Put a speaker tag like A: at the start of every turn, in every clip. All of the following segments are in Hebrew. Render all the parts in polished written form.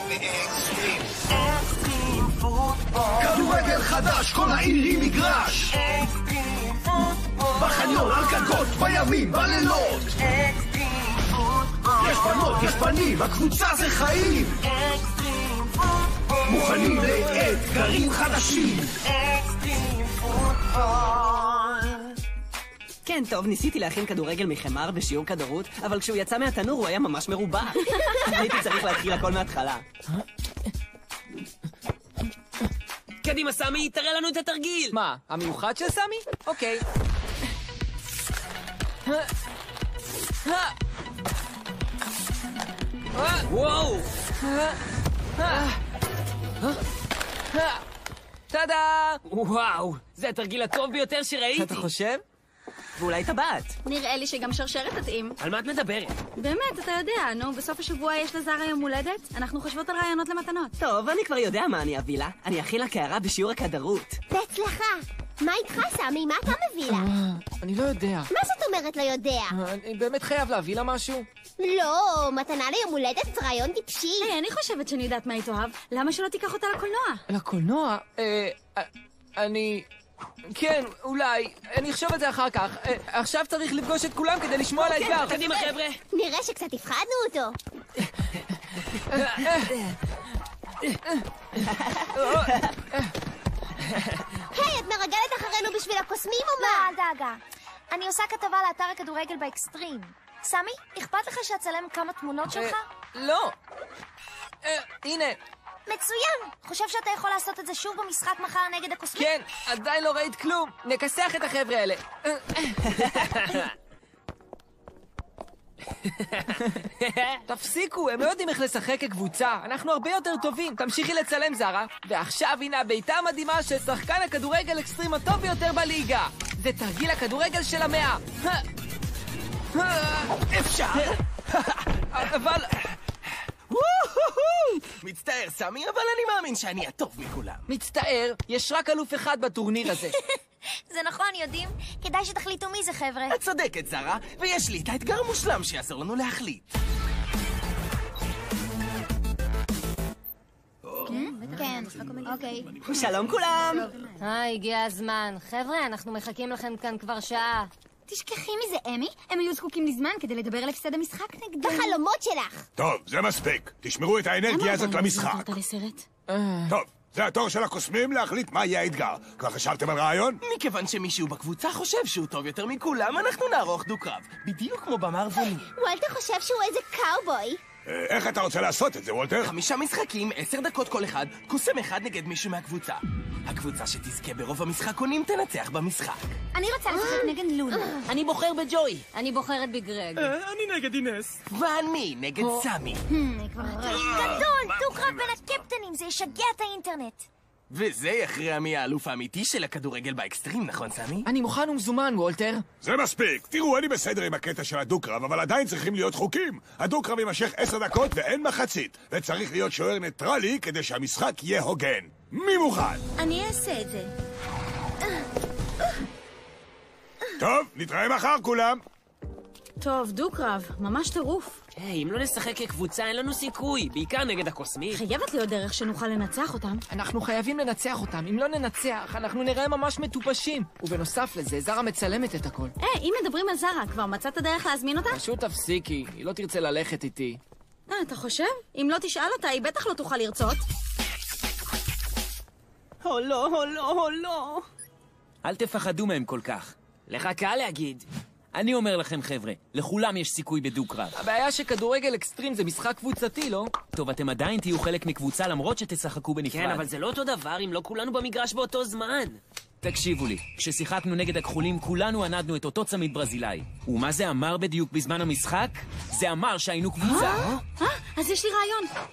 A: באקסטרים. אקסטרים פוטבול. כדורגל חדש, כל העיר היא מגרש. אקסטרים פוטבול. בחניון, על גגות, בימים, בלילות. אקסטרים פוטבול. יש בנות, יש בנים, הקבוצה זה חיים. אקסטרים פוטבול. מוכנים לאתגרים חדשים. אקסטרים פוטבול.
B: כן, טוב, ניסיתי להכין כדורגל מחמר בשיעור כדרות, אבל כשהוא יצא מהתנור הוא היה ממש מרובע. הייתי צריך להתחיל הכל מההתחלה. קדימה, סמי, תראה לנו את התרגיל!
C: מה, המיוחד של סמי? אוקיי.
B: וואו!
C: טאדה!
B: וואו, זה התרגיל הטוב ביותר שראיתי.
C: אתה חושב?
B: ואולי טבעת.
D: נראה לי שגם שרשרת תתאים.
B: על מה את מדברת?
D: באמת, אתה יודע, נו, בסוף השבוע יש לזרה יום הולדת, אנחנו חושבות על רעיונות למתנות.
B: טוב, אני כבר יודע מה אני אביא לה. אני אכין לה קערה בשיעור הכדרות.
E: בהצלחה. מה איתך, סמי? מה אתה מביא לה?
C: אני לא יודע.
E: מה זאת אומרת לא יודע?
C: אני באמת חייב להביא לה משהו?
E: לא, מתנה ליום הולדת זה רעיון טיפשי.
D: היי, אני חושבת שאני יודעת מה היא תאהב. למה שלא תיקח אותה לקולנוע?
C: לקולנוע? אני... כן, אולי. אני אחשוב על זה אחר כך. עכשיו צריך לפגוש את כולם כדי לשמוע על האתגר.
B: קדימה, חבר'ה.
E: נראה שקצת הפחדנו אותו. היי, את מרגלת אחרינו בשביל הקוסמים או מה?
F: לא, אל דאגה. אני עושה כתבה לאתר הכדורגל באקסטרים. סמי, אכפת לך שאצלם כמה תמונות שלך?
C: לא. הנה.
F: מצוין! חושב שאתה יכול לעשות את זה שוב במשחק מחר נגד הקוסמים?
C: כן, עדיין לא ראית כלום. נכסח את החבר'ה האלה. תפסיקו, הם לא יודעים איך לשחק כקבוצה. אנחנו הרבה יותר טובים. תמשיכי לצלם, זרה. ועכשיו הנה הביתה המדהימה של שחקן הכדורגל אקסטרים הטוב ביותר בליגה. זה תרגיל הכדורגל של 100.
A: אפשר?
C: אבל...
A: מצטער, סמי, אבל אני מאמין שאני הטוב מכולם.
C: מצטער, יש רק אלוף אחד בטורניר הזה.
F: זה נכון, יודעים? כדאי שתחליטו מי זה, חבר'ה.
A: את צודקת, זרה, ויש לי את האתגר המושלם שיעזור לנו להחליט.
F: כן, אוקיי.
B: שלום כולם!
G: הגיע הזמן. חבר'ה, אנחנו מחכים לכם כאן כבר שעה.
D: תשכחי מזה, אמי. הם היו זקוקים לזמן כדי לדבר על הפסד המשחק נגדנו.
E: בחלומות שלך.
H: טוב, זה מספיק. תשמרו את האנרגיה הזאת למשחק. טוב, זה התור של הקוסמים להחליט מה יהיה האתגר. כבר חשבתם על רעיון?
A: מכיוון שמישהו בקבוצה חושב שהוא טוב יותר מכולם, אנחנו נערוך דו-קרב. בדיוק כמו במערבונים.
E: וולטר חושב שהוא איזה קאובוי.
H: איך אתה רוצה לעשות את זה, וולטר?
A: 5 משחקים, 10 דקות כל אחד, קוסם אחד נגד מישהו מהקבוצה. הקבוצה שתזכה ברוב המשחקונים תנצח במשחק.
D: אני רוצה לשחק נגד לונה.
B: אני בוחר בג'וי.
G: אני בוחרת בגרג.
B: אני נגד אינס.
A: ואני נגד סמי.
F: גדול! דו-קרב בין הקפטנים, זה ישגע את האינטרנט.
A: וזה יכריע מי האלוף האמיתי של הכדורגל באקסטרים, נכון סמי?
C: אני מוכן ומזומן, וולטר.
H: זה מספיק. תראו, אני בסדר עם הקטע של הדו-קרב, אבל עדיין צריכים להיות חוקים. הדו-קרב יימשך 10 דקות ואין מחצית. וצריך להיות שוער ניטרלי כדי שהמשחק יהיה הוגן. מי מוכן?
D: אני אעשה את זה.
H: טוב, נתראה מחר כולם.
D: טוב, דו-קרב, ממש טירוף.
B: היי, אם לא נשחק כקבוצה אין לנו סיכוי, בעיקר נגד הקוסמים.
D: חייבת להיות דרך שנוכל לנצח אותם.
C: אנחנו חייבים לנצח אותם. אם לא ננצח, אנחנו נראה ממש מטופשים. ובנוסף לזה, זרה מצלמת את הכל.
D: אם מדברים על זרה, כבר מצאת דרך להזמין אותה?
C: פשוט תפסיקי, היא לא תרצה ללכת איתי.
D: אתה חושב? אם לא תשאל אותה, היא בטח לא תוכל לרצות.
B: או לא, או לא, או לא. אל תפחדו מהם כל כך. לך קל להגיד. אני אומר לכם, חבר'ה, לכולם יש סיכוי בדו-קרב.
C: הבעיה שכדורגל אקסטרים זה משחק קבוצתי, לא?
B: טוב, אתם עדיין תהיו חלק מקבוצה למרות שתשחקו בנפרד. כן, אבל זה לא אותו דבר אם לא כולנו במגרש באותו זמן. תקשיבו לי, כששיחקנו נגד הכחולים כולנו ענדנו את אותו צמיד ברזילאי. ומה זה אמר בדיוק בזמן המשחק? זה אמר שהיינו קבוצה.
D: אז יש לי רעיון.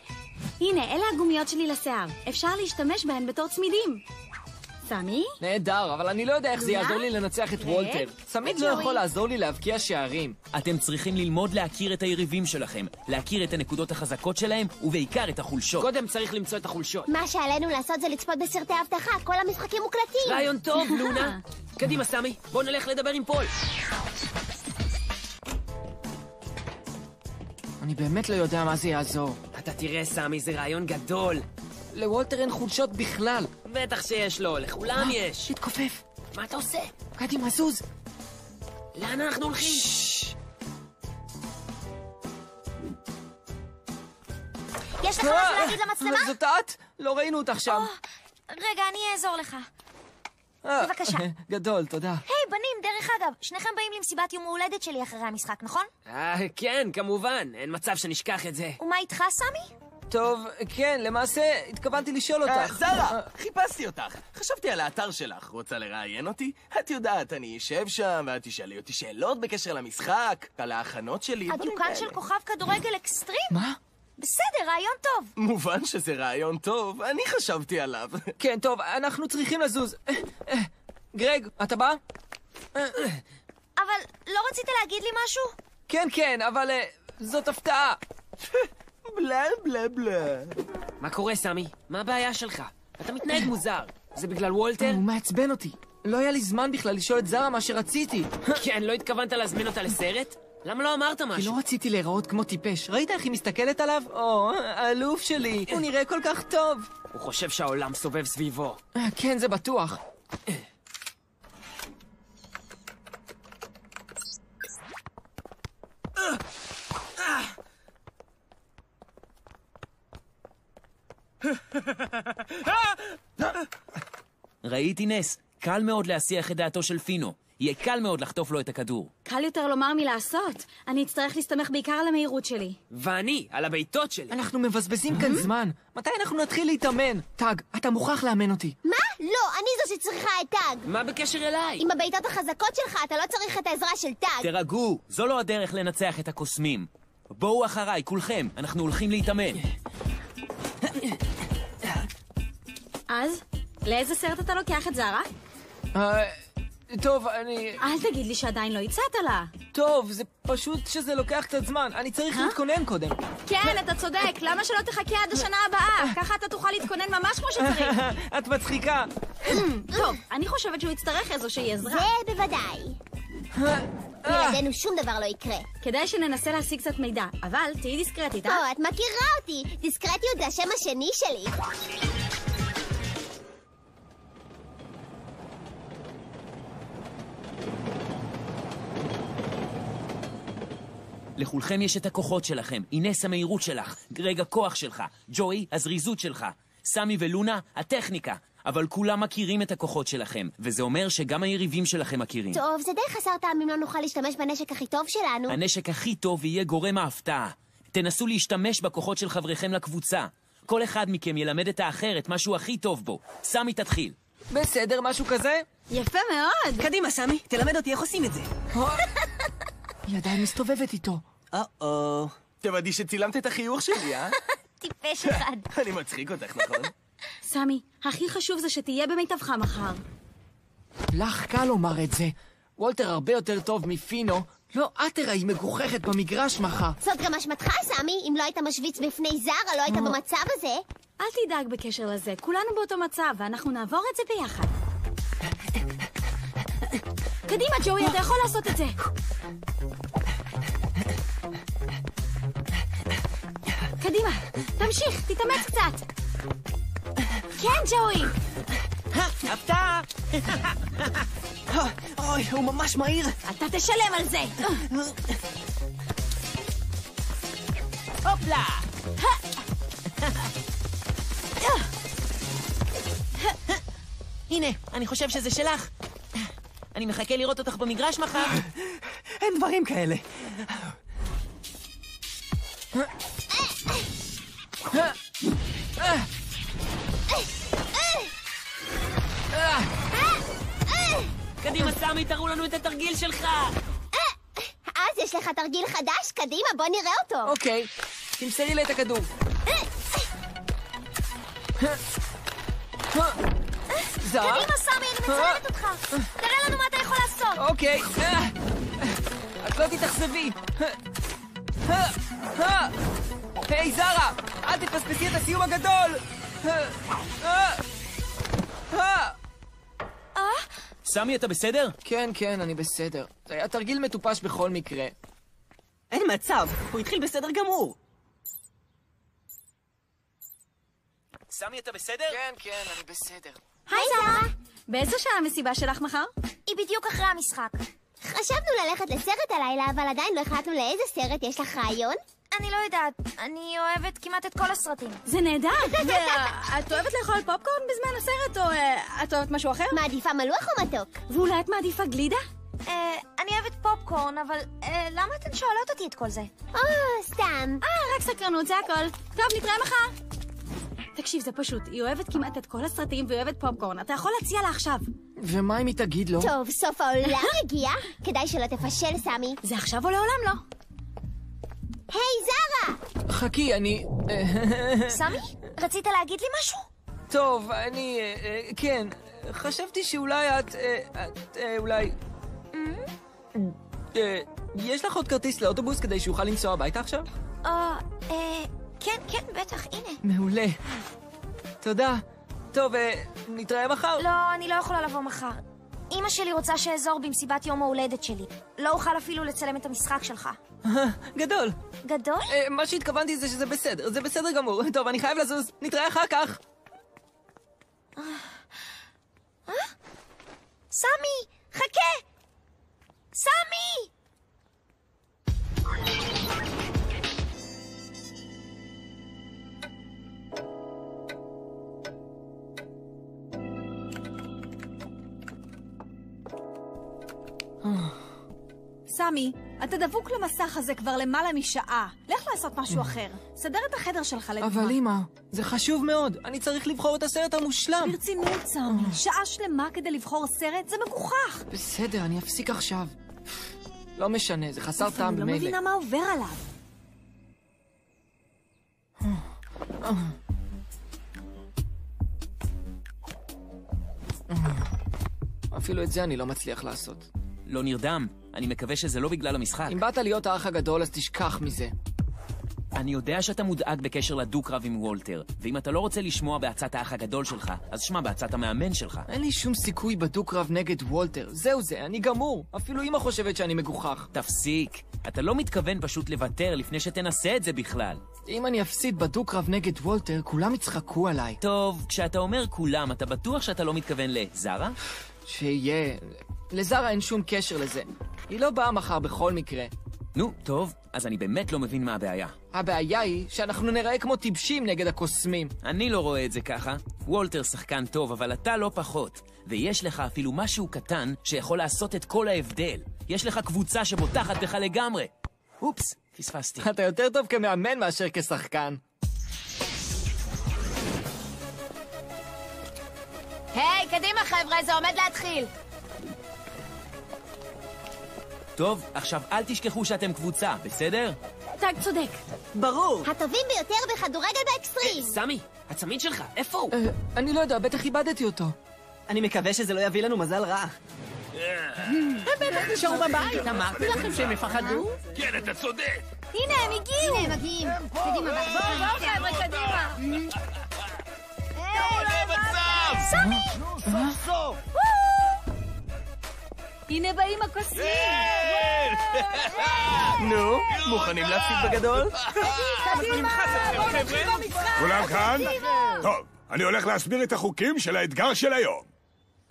D: הנה, אלה הגומיות שלי לשיער. אפשר להשתמש בהן בתור צמידים. סמי?
C: נהדר, אבל אני לא יודע איך זה יעזור לי לנצח את וולטר. סמית לא יכול לעזור לי להבקיע שערים.
B: אתם צריכים ללמוד להכיר את היריבים שלכם, להכיר את הנקודות החזקות שלהם, ובעיקר את החולשות. קודם צריך למצוא את החולשות.
E: מה שעלינו לעשות זה לצפות בסרטי אבטחה, כל המשחקים מוקלטים.
B: רעיון טוב, לונה. קדימה, סמי, בוא נלך לדבר עם פול.
C: אני באמת לא יודע מה זה יעזור. אתה תראה, סמי, זה רעיון גדול. לוולטר אין חולשות בכלל.
B: בטח שיש לו, לכולם יש.
C: תתכופף.
B: מה אתה עושה?
C: קדימה, זוז.
B: לאן אנחנו הולכים?
F: יש לך משהו להגיד למצלמה?
C: זאת את? לא ראינו אותך שם.
F: רגע, אני אעזור לך. בבקשה.
C: גדול, תודה.
F: היי, בנים, דרך אגב, שניכם באים למסיבת יום ההולדת שלי אחרי המשחק, נכון?
B: כן, כמובן, אין מצב שנשכח את זה.
F: ומה איתך, סמי?
C: טוב, כן, למעשה התכוונתי לשאול אותך.
A: זרה, חיפשתי אותך. חשבתי על האתר שלך. רוצה לראיין אותי? את יודעת, אני אשב שם, ואת תשאלי אותי שאלות בקשר למשחק, על ההכנות שלי.
F: הדיוקן של כוכב כדורגל אקסטרים?
C: מה?
F: בסדר, רעיון טוב.
A: מובן שזה רעיון טוב, אני חשבתי עליו.
C: כן, טוב, אנחנו צריכים לזוז. גרג, אתה בא?
F: אבל לא רצית להגיד לי משהו?
C: כן, כן, אבל זאת הפתעה.
A: בלה בלה בלה.
B: מה קורה, סמי? מה הבעיה שלך? אתה מתנהג מוזר. זה בגלל וולטר?
C: הוא מעצבן אותי. לא היה לי זמן בכלל לשאול את זרה מה שרציתי.
B: כן, לא התכוונת להזמין אותה לסרט? למה לא אמרת
C: כי
B: משהו?
C: לא רציתי להיראות כמו טיפש. ראית איך היא מסתכלת עליו? או, האלוף שלי. הוא נראה כל כך טוב.
B: הוא חושב שהעולם סובב סביבו.
C: כן, זה בטוח.
B: ראיתי נס. קל מאוד להסיח את דעתו של פינו. יהיה קל מאוד לחטוף לו את הכדור.
D: קל יותר לומר מלעשות. אני אצטרך להסתמך בעיקר על המהירות שלי.
B: ואני, על הבעיטות שלי.
C: אנחנו מבזבזים כאן זמן. מתי אנחנו נתחיל להתאמן? טאג, אתה מוכרח לאמן אותי.
E: מה? לא, אני זו שצריכה את טאג.
B: מה בקשר אליי?
E: עם הבעיטות החזקות שלך אתה לא צריך את העזרה של טאג.
B: תרגעו, זו לא הדרך לנצח את הקוסמים. בואו אחריי, כולכם, אנחנו הולכים להתאמן.
D: אז, לאיזה סרט אתה לוקח את זרה?
C: טוב, אני...
D: אל תגיד לי שעדיין לא הצעת לה.
C: טוב, זה פשוט שזה לוקח קצת זמן. אני צריך להתכונן קודם.
D: כן, אתה צודק. למה שלא תחכה עד השנה הבאה? ככה אתה תוכל להתכונן ממש כמו שצריך.
C: את מצחיקה.
D: טוב, אני חושבת שהוא יצטרך איזושהי עזרה.
E: זה בוודאי. בלעדינו שום דבר לא יקרה.
D: כדאי שננסה להשיג קצת מידע, אבל תהיי דיסקרטית,
E: או, את מכירה אותי. דיסקרטיות זה השם השני שלי.
B: לכולכם יש את הכוחות שלכם. אינס המהירות שלך, גרג הכוח שלך, ג'וי הזריזות שלך, סמי ולונה הטכניקה. אבל כולם מכירים את הכוחות שלכם, וזה אומר שגם היריבים שלכם מכירים.
E: טוב, זה די חסר טעם אם לא נוכל להשתמש בנשק הכי טוב שלנו.
B: הנשק הכי טוב יהיה גורם ההפתעה. תנסו להשתמש בכוחות של חבריכם לקבוצה. כל אחד מכם ילמד את האחר את משהו הכי טוב בו. סמי תתחיל.
C: בסדר, משהו כזה?
D: יפה מאוד.
A: קדימה, סמי, תלמד אותי איך עושים את זה.
C: היא עדיין מסתובבת איתו.
A: תוודאי שצילמת את החיוך שלי, אה?
F: טיפש אחד.
A: אני מצחיק אותך, נכון?
D: סמי, הכי חשוב זה שתהיה במיטבך מחר.
C: לך קל לומר את זה. וולטר הרבה יותר טוב מפינו. לא, את תראי מגוחכת במגרש מחר.
E: זאת גם אשמתך, סמי. אם לא היית משוויץ בפני זרה, לא היית במצב הזה.
D: אל תדאג בקשר לזה, כולנו באותו מצב, ואנחנו נעבור את זה ביחד. קדימה, ג'וי, אתה יכול לעשות את זה. קדימה, תמשיך, תתאמץ קצת. כן, ג'וי.
A: הפתעה! אוי, הוא ממש מהיר.
D: אתה תשלם על זה.
B: הופלה! הנה, אני חושב שזה שלך. אני מחכה לראות אותך במגרש מחר.
A: אין דברים כאלה.
B: קדימה, סמי, תראו לנו את התרגיל שלך.
E: אז יש לך תרגיל חדש? קדימה, בוא נראה אותו.
C: אוקיי, תמסרי לי את הכדור. זרה?
F: קדימה, סמי, אני מצלמת אותך. תראה לנו מה אתה יכול לעשות.
C: אוקיי. את לא תתאכזבי. היי, זרה! אל תפספסי את הסיום הגדול!
B: סמי, אתה בסדר?
C: כן, כן, אני בסדר. זה היה תרגיל מטופש בכל מקרה.
A: אין מצב, הוא התחיל בסדר גמור.
B: סמי, אתה בסדר?
C: כן, אני בסדר.
D: היי זרה! באיזו שעה המסיבה שלך מחר?
F: היא בדיוק אחרי המשחק.
E: חשבנו ללכת לסרט הלילה, אבל עדיין לא החלטנו לאיזה סרט. יש לך רעיון?
F: אני לא יודעת, אני אוהבת כמעט את כל הסרטים.
D: זה נהדר! ואת אוהבת לאכול פופקורן בזמן הסרט, או את אוהבת משהו אחר?
E: מעדיפה מלוח או מתוק?
D: ואולי את מעדיפה גלידה?
F: אני אוהבת פופקורן, אבל למה אתן שואלות אותי את כל זה?
E: סתם.
D: רק סקרנות, זה הכל. טוב, נתראה מחר. תקשיב, זה פשוט. היא אוהבת כמעט את כל הסרטים והיא אוהבת פופקורן. אתה יכול להציע לה עכשיו.
C: ומה אם היא תגיד לו?
E: טוב, סוף העולם הגיע. כדאי שלא תפשל, סמי.
D: זה עכשיו או לעולם לא?
E: היי, זרה!
C: חכי, אני...
F: סמי, רצית להגיד לי משהו?
C: טוב, אני... כן, חשבתי שאולי את... אולי... יש לך עוד כרטיס לאוטובוס כדי שיוכל לנסוע הביתה עכשיו?
F: כן, בטח, הנה.
C: מעולה. תודה. טוב, נתראה מחר?
F: לא, אני לא יכולה לבוא מחר. אמא שלי רוצה שאזור במסיבת יום ההולדת שלי. לא אוכל אפילו לצלם את המשחק שלך.
C: גדול.
F: גדול?
C: מה שהתכוונתי זה שזה בסדר. זה בסדר גמור. טוב, אני חייב לזוז. נתראה אחר כך.
F: סמי, חכה! סמי!
D: סמי, אתה דבוק למסך הזה כבר למעלה משעה. לך לעשות משהו אחר. סדר את החדר שלך לדוגמה.
C: אבל אמא, זה חשוב מאוד. אני צריך לבחור את הסרט המושלם.
D: ברצינות, סמי. שעה שלמה כדי לבחור סרט, זה מגוחך.
C: בסדר, אני אפסיק עכשיו. לא משנה, זה חסר טעם
D: אני לא
C: במילא.
D: מבינה מה עובר עליו.
C: אפילו את זה אני לא מצליח לעשות.
B: לא נרדם. אני מקווה שזה לא בגלל המשחק.
C: אם באת להיות האח הגדול, אז תשכח מזה.
B: אני יודע שאתה מודאג בקשר לדו-קרב עם וולטר, ואם אתה לא רוצה לשמוע בעצת האח הגדול שלך, אז שמע בעצת המאמן שלך.
C: אין לי שום סיכוי בדו-קרב נגד וולטר. זהו זה, אני גמור. אפילו אמא חושבת שאני מגוחך.
B: תפסיק. אתה לא מתכוון פשוט לוותר לפני שתנסה את זה בכלל.
C: אם אני אפסיד בדו-קרב נגד וולטר, כולם יצחקו עליי.
B: טוב, כשאתה אומר כולם, אתה בטוח שאתה לא מתכוון לזרה?
C: שיהיה. לזרה אין שום קשר לזה. היא לא באה מחר בכל מקרה.
B: נו, טוב, אז אני באמת לא מבין מה הבעיה.
C: הבעיה היא שאנחנו נראה כמו טיפשים נגד הקוסמים.
B: אני לא רואה את זה ככה. וולטר שחקן טוב, אבל אתה לא פחות. ויש לך אפילו משהו קטן שיכול לעשות את כל ההבדל. יש לך קבוצה שבוטחת בך לגמרי. אופס, פספסתי.
C: אתה יותר טוב כמאמן מאשר כשחקן.
G: היי, קדימה חבר'ה, זה עומד להתחיל.
B: טוב, עכשיו אל תשכחו שאתם קבוצה, בסדר?
D: טאג צודק.
A: ברור.
E: הטובים ביותר בכדורגל באקסטרים.
B: סמי, הצמיד שלך, איפה הוא?
C: אני לא יודע, בטח איבדתי אותו.
A: אני מקווה שזה לא יביא לנו מזל רע.
I: בטח נשארו בבית, אמרתי לכם שהם יפחדו.
H: כן, אתה צודק.
E: הנה, הם הגיעו. הנה, הם מגיעים. קדימה,
G: בואו חבר'ה, קדימה.
F: סמי!
A: סוף סוף!
D: הנה באים הקוסמים.
A: נו, מוכנים להפסיד בגדול?
H: כולם כאן? טוב, אני הולך להסביר את החוקים של האתגר של היום.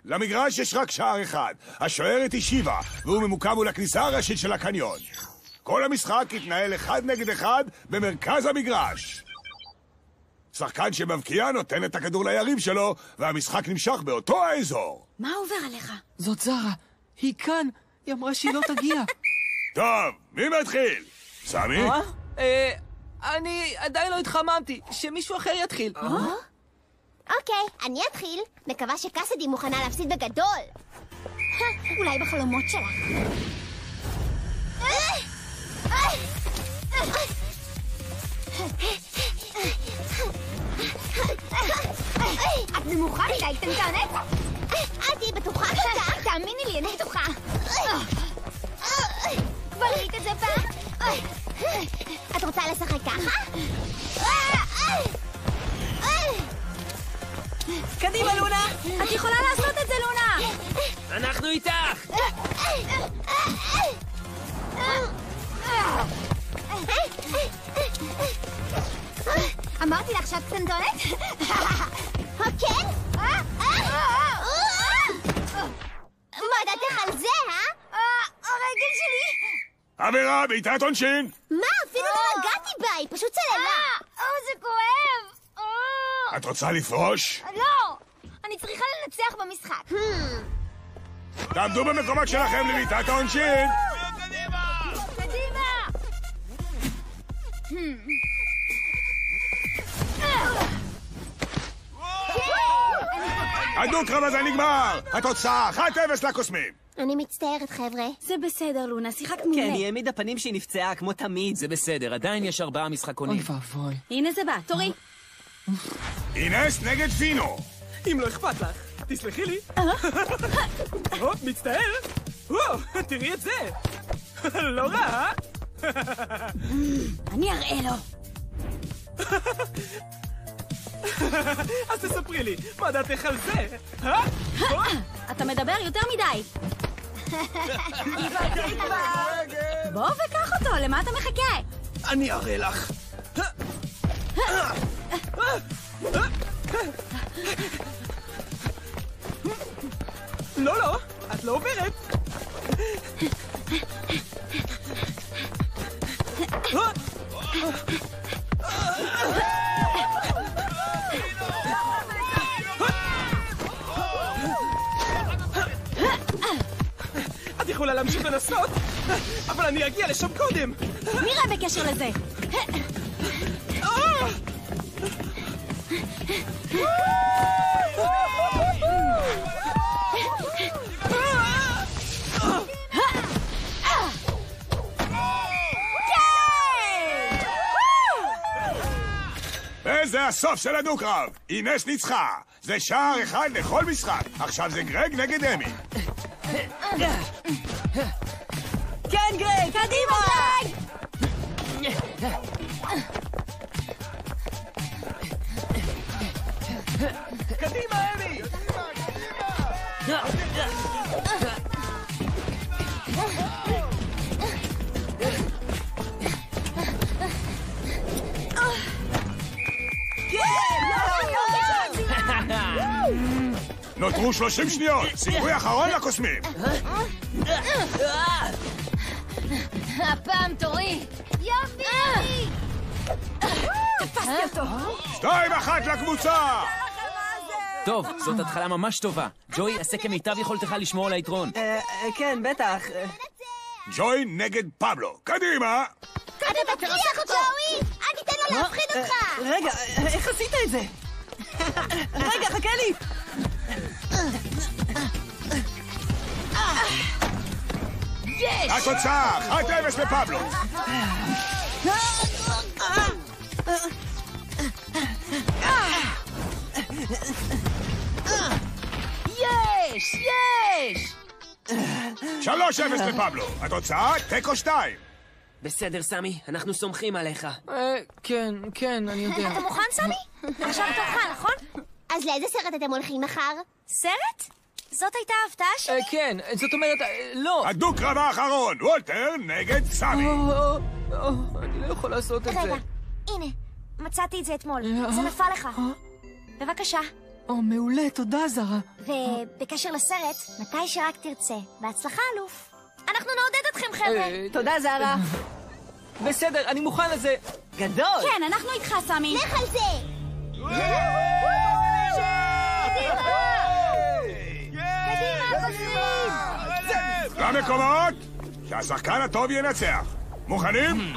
H: למגרש יש רק שער אחד. השוערת היא שיבה, והוא ממוקם מול הכניסה הראשית של הקניון. כל המשחק יתנהל 1 נגד 1 במרכז המגרש. שחקן שמבקיע נותן את הכדור ליריב שלו, והמשחק נמשך באותו האזור.
D: מה עובר עליך?
C: זאת זרה. היא כאן. היא אמרה שהיא לא תגיע.
H: טוב, מי מתחיל? סמי?
C: אני עדיין לא התחממתי. שמישהו אחר יתחיל.
E: אוקיי, אני אתחיל. מקווה שקאסדי מוכנה להפסיד בגדול. אולי בחלומות שלה.
F: את נמוכה מדי, קטנטונת?
E: את תהיי בטוחה כל כך?
F: תאמיני לי, אני בטוחה. כבר ראית את זה פעם?
E: את רוצה לשחק ככה?
D: קדימה, לונה! את יכולה לעשות את זה, לונה!
B: אנחנו איתך!
E: אמרתי לך שאת קטנטונת? כן? מה דעתך על זה, הרגל שלי!
H: עבירה, בעיטת עונשין!
E: מה? אפילו לא נגעתי בה, היא פשוט צללה!
F: זה כואב!
H: את רוצה לפרוש?
F: לא! אני צריכה לנצח במשחק.
H: תעמדו במקומות שלכם לבעיטת העונשין!
F: קדימה!
H: הדו-קרב הזה נגמר! התוצאה 1-0 לקוסמים!
E: אני מצטערת, חבר'ה.
D: זה בסדר, לונה, שיחקת מעולה.
C: כן, היא העמידה פנים שהיא נפצעה, כמו תמיד.
B: זה בסדר, עדיין יש 4 משחקונים.
C: אוי ואבוי.
D: הנה זה בא, תורי.
H: אינס נגד פינו!
A: אם לא אכפת לך, תסלחי לי. מצטער. תראי את זה. לא רע,
D: אני אראה לו.
A: אז תספרי לי, מה דעתך על זה?
D: אתה מדבר יותר מדי. בוא וקח אותו, למה אתה מחכה?
A: אני אראה לך. לא, לא, את לא עוברת. את יכולה להמשיך לנסות, אבל אני אגיע לשם קודם.
D: נראה בקשר לזה.
H: וזה הסוף של הדו-קרב. אינס ניצחה. זה שער אחד לכל משחק. עכשיו זה גרג נגד אמי.
C: כן, גרג!
D: קדימה, גרג!
A: קדימה, אמי!
H: נותרו 30 שניות. סיכוי אחרון לקוסמים.
F: הפעם תורי! יופי!
D: תפסתי אותו.
H: 2-1 לקבוצה!
B: טוב, זאת התחלה ממש טובה. ג'וי, עשה כמיטב יכולתך לשמור על היתרון.
C: כן, בטח.
H: ג'וי נגד פבלו. קדימה!
E: אתה תצליח, ג'וי! אל תיתן לו להפחיד אותך!
C: רגע, איך עשית את זה? רגע, חכה לי!
H: התוצאה 1-0 לפבלו.
F: יש! יש!
H: 3-0 לפבלו. התוצאה תיקו 2.
C: בסדר, סמי, אנחנו סומכים עליך. כן, אני יודע.
F: אתה מוכן, סמי? עכשיו תורך, נכון?
E: אז לאיזה סרט אתם הולכים מחר?
F: סרט? זאת הייתה ההפתעה שלי?
C: כן, זאת אומרת, לא.
H: הדו-קרב האחרון. וולטר נגד סמי.
C: אני לא יכול לעשות את זה.
F: רגע, הנה, מצאתי את זה אתמול. זה נפל לך. בבקשה.
C: מעולה, תודה, זרה.
F: ובקשר לסרט, מתי שרק תרצה. בהצלחה, אלוף. אנחנו נעודד אתכם, חבר'ה.
C: תודה, זרה. בסדר, אני מוכן לזה. גדול.
D: כן, אנחנו איתך, סמי.
E: לך על זה!
H: למקומות שהשחקן הטוב ינצח. מוכנים?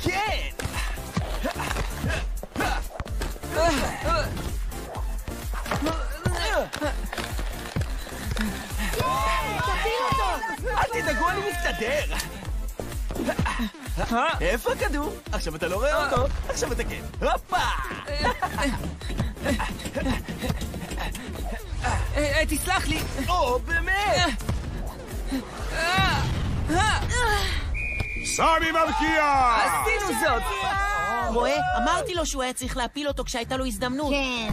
A: כן! אל תדאגו, אני מסתדר! איפה הכדור? עכשיו אתה לא רואה אותו, עכשיו אתה כן. הופה!
C: תסלח לי.
A: או, באמת!
H: סמי מבקיע!
C: עשינו זאת!
I: רואה? אמרתי לו שהוא היה צריך להפיל אותו כשהייתה לו הזדמנות.
E: כן.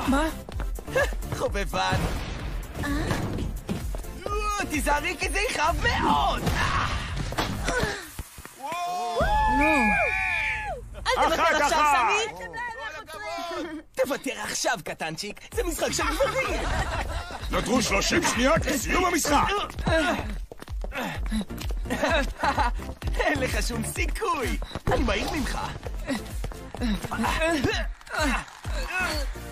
C: מה?
A: חובבן. תיזהרי כי זה יכאב מאוד!
I: אל תוותר עכשיו, סמי!
A: תוותר עכשיו, קטנצ'יק, זה משחק של גברים!
H: נותרו 30 שניות לסיום המשחק!
A: אין לך שום סיכוי! אני מהיר ממך!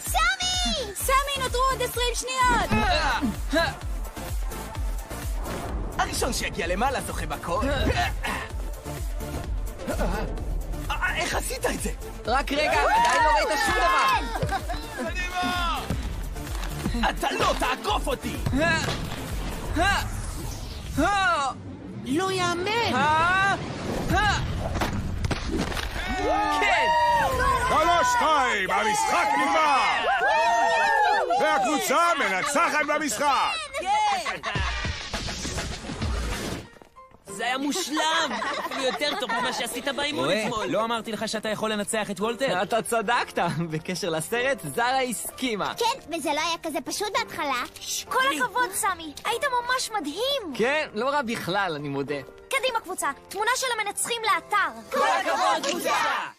E: סמי!
D: סמי, נותרו עוד 20 שניות!
A: הראשון שיגיע למעלה זוכה בכל. איך עשית את זה?
C: רק רגע, עדיין לא ראית שום דבר!
A: קדימה! אתה לא תעקוף אותי!
I: לא יאמן!
C: כן!
H: 3-2, המשחק נגמר! והקבוצה מנצחת במשחק!
B: זה היה מושלם! אפילו יותר טוב ממה שעשית באימון אתמול. לא אמרתי לך שאתה יכול לנצח את וולטר?
C: אתה צדקת! בקשר לסרט, זרה הסכימה.
E: כן, וזה לא היה כזה פשוט בהתחלה.
F: כל הכבוד, סמי. היית ממש מדהים.
C: כן, לא רע בכלל, אני מודה.
F: קדימה, קבוצה. תמונה של המנצחים לאתר.
B: כל הכבוד, קבוצה!